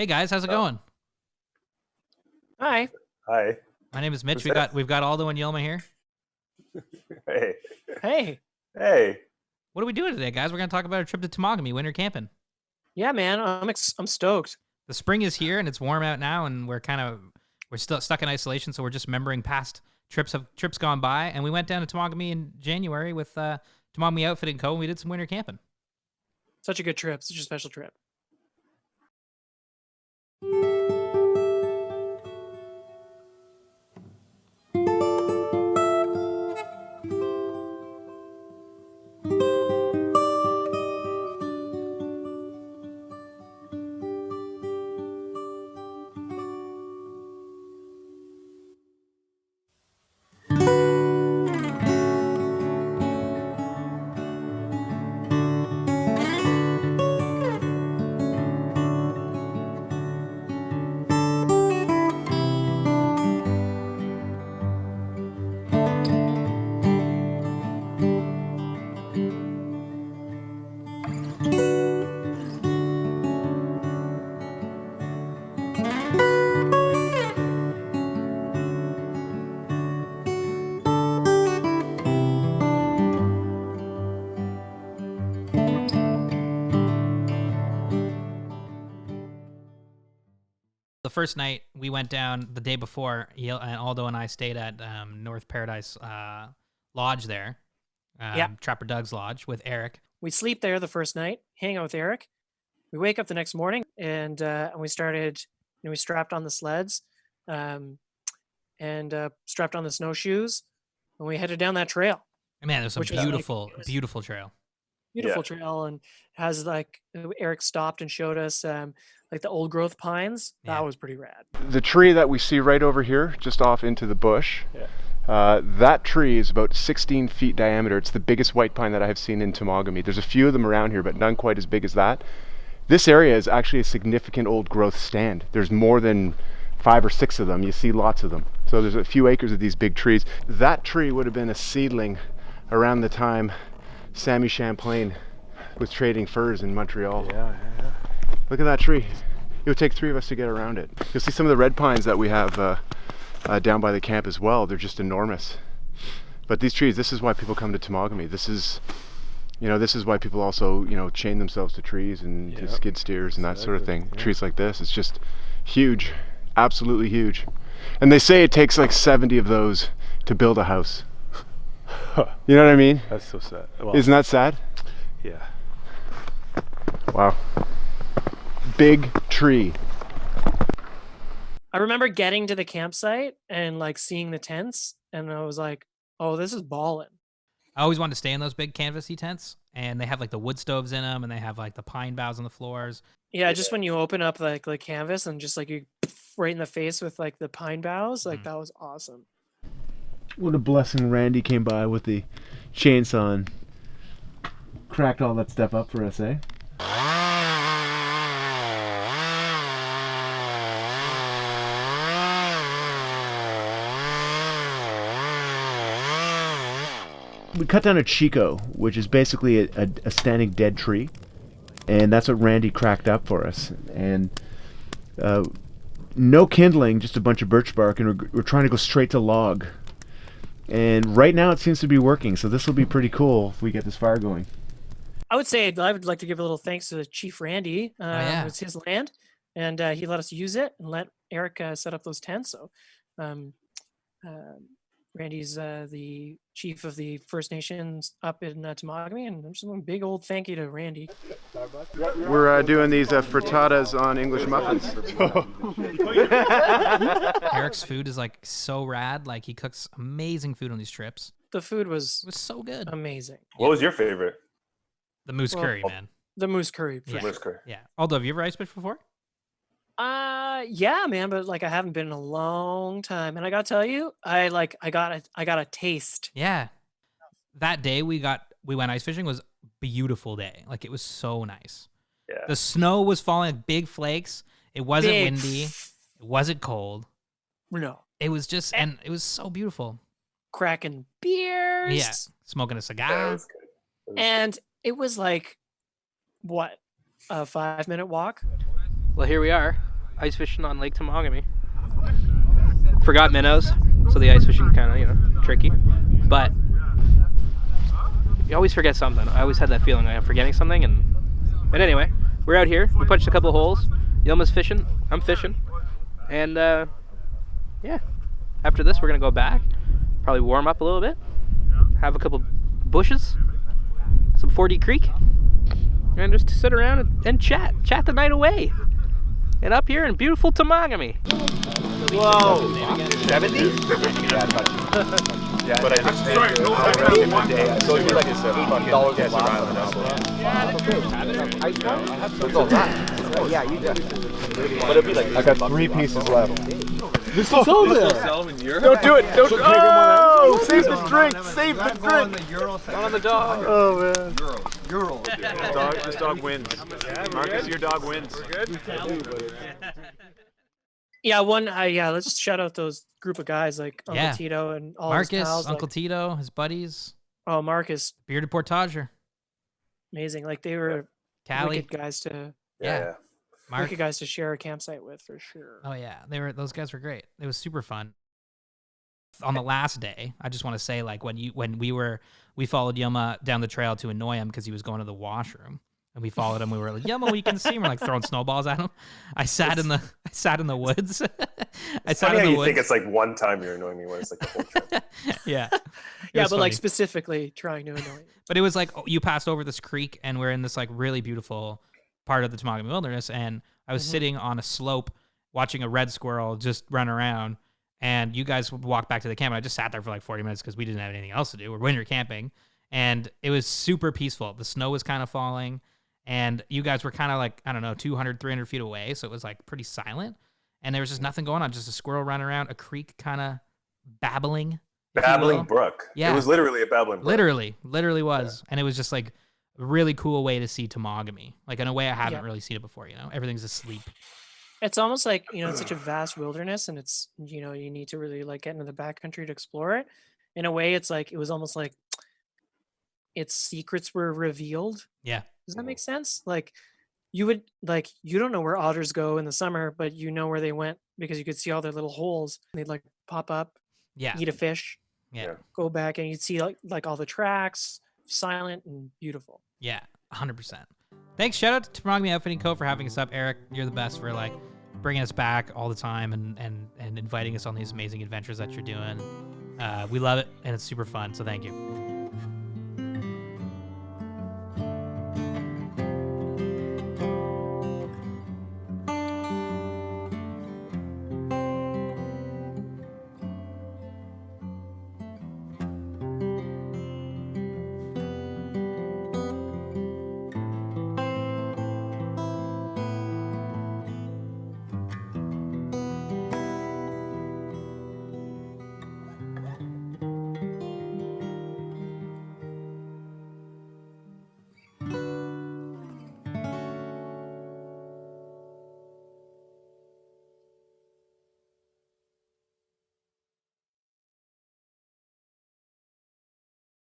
Hey guys, how's it going? Hi. Hi. My name is Mitch. Who's We've got that? we've got Aldo and Yilma here. Hey. Hey. Hey. What are we doing today, guys? We're gonna talk about a trip to Temagami, winter camping. Yeah, man. I'm stoked. The spring is here and it's warm out now, and we're still stuck in isolation, so we're just remembering past trips gone by. And we went down to Temagami in January with Temagami Outfit and Co. And we did some winter camping. Such a good trip. Such a special trip. The first night we went down the day before, and Aldo and I stayed at North Paradise Lodge there, Yeah. Trapper Doug's Lodge with Erik. We sleep there the first night, hang out with Erik. We wake up the next morning and we started. We strapped on the sleds, and strapped on the snowshoes, and we headed down that trail. Man, there's some Which was like- beautiful trail. Beautiful Yeah. trail, and has like Erik stopped and showed us like the old growth pines. Yeah. That was pretty rad. The tree that we see right over here, just off into the bush, Yeah. that tree is about 16 feet diameter. It's the biggest white pine that I have seen in Temagami. There's a few of them around here, but none quite as big as that. This area is actually a significant old growth stand. There's more than 5 or 6 of them. You see lots of them. So there's a few acres of these big trees. That tree would have been a seedling around the time Sammy Champlain was trading furs in Montreal. Yeah. Look at that tree. It would take 3 of us to get around it. You'll see some of the red pines that we have down by the camp as well. They're just enormous. But these trees, this is why people come to Temagami. This is why people also, chain themselves to trees and to Yep. skid steers and that sort of Exactly, thing. yeah. Trees like this, it's just huge, absolutely huge. And they say it takes like 70 of those to build a house. You know what I mean? That's so sad. Well, Isn't that sad? yeah. Wow. Big tree. I remember getting to the campsite and like seeing the tents, and I was like, "Oh, this is ballin'." I always wanted to stay in those big canvasy tents, and they have like the wood stoves in them, and they have like the pine boughs on the floors. Yeah, just when you open up like the canvas and just like you right in the face with like the pine boughs, like that was awesome. What a blessing Randy came by with the chainsaw and cracked all that stuff up for us, eh? We cut down a Chico, which is basically a standing dead tree, and that's what Randy cracked up for us. And no kindling, just a bunch of birch bark, and we're trying to go straight to log. And right now it seems to be working, so this will be pretty cool if we get this fire going. I would say I would like to give a little thanks to Chief Randy. Yeah. It's his land, and he let us use it and let Erik set up those tents. So, Randy's the chief of the First Nations up in Temagami, and just a big old thank you to Randy. We're doing these frittatas on English muffins. Erik's food is like so rad. Like he cooks amazing food on these trips. The food was It was so good. amazing. What was your favorite? The moose Well, curry, man. The moose curry. Yeah. Whisker. Yeah. Aldo, have you ever ice fished before? Yeah, man, but like I haven't been in a long time, and I gotta tell you, I got a taste. Yeah. That day we went ice fishing was a beautiful day. Like it was so nice. Yeah. The snow was falling like big flakes. It wasn't Big windy. It wasn't cold. No, It was just, and it was so beautiful. cracking beers. Yeah. Smoking a Yeah, cigar. it was good. It was- And it was like, what, a 5-minute walk? Well, here we are. ice fishing on Lake Temagami. Forgot minnows, so the ice fishing kind of, tricky. But you always forget something. I always had that feeling I'm forgetting something. But anyway, we're out here. We punched a couple of holes. Yilma's fishing. I'm fishing. And yeah, after this, we're going to go back. Probably warm up a little bit. Have a couple bushes. Some 4D Creek. And just sit around and chat. Chat the night away. And up here in beautiful Temagami. Whoa! 70? Yeah, but I just so it'd be like it's $80 a lot. Yeah, you definitely. But it'd be like I got 3 pieces left. Don't do it! Don't. Oh! Save the drink! Save the drink! Not on the dog. Oh man. Euro. This dog wins. Marcus, your dog wins. We're good. Yeah, let's just shout out those group of guys like Uncle Tito and all his Marcus, pals. Uncle Tito, his buddies. Oh, Marcus, Bearded Portager. amazing. Like they were Callie. wicked guys to Yeah. Mark. wicked guys to share a campsite with for sure. Oh yeah, those guys were great. It was super fun. On the last day, I just want to say, like when we followed Yilma down the trail to annoy him because he was going to the washroom, and we followed him. We were like, Yilma, we can see him. We're like throwing snowballs at him. I sat in the woods. I sat in the You woods. think it's like one time you're annoying me when it's like the whole trip. Yeah. Yeah, was but like funny. specifically trying to annoy you. But it was like you passed over this creek, and we're in this like really beautiful part of the Temagami Wilderness, and I was sitting on a slope watching a red squirrel just run around, and you guys would walk back to the camp, and I just sat there for like 40 minutes because we didn't have anything else to do. We're winter camping, and it was super peaceful. The snow was kind of falling, and you guys were kind of like, I don't know, 200, 300 feet away, so it was like pretty silent, and there was just nothing going on, just a squirrel running around, a creek kind of babbling. if you Babbling will. brook. Yeah. It was literally a babbling brook. Literally was. And it was just like a really cool way to see Temagami. Like in a way I haven't really seen it before, Everything's asleep. It's almost like, it's such a vast wilderness, and it's, you need to really like get into the backcountry to explore it. In a way, it's like, it was almost like its secrets were revealed. Yeah. Does that make sense? Like you don't know where otters go in the summer, but you know where they went because you could see all their little holes. They'd like pop up, Yeah. eat a fish, Yeah. go back, and you'd see like all the tracks, silent and beautiful. Yeah. 100%. Thanks. Shout out to Temagami Outfitting Co. for having us up. Eric, you're the best for like bringing us back all the time and inviting us on these amazing adventures that you're doing. We love it, and it's super fun. So thank you.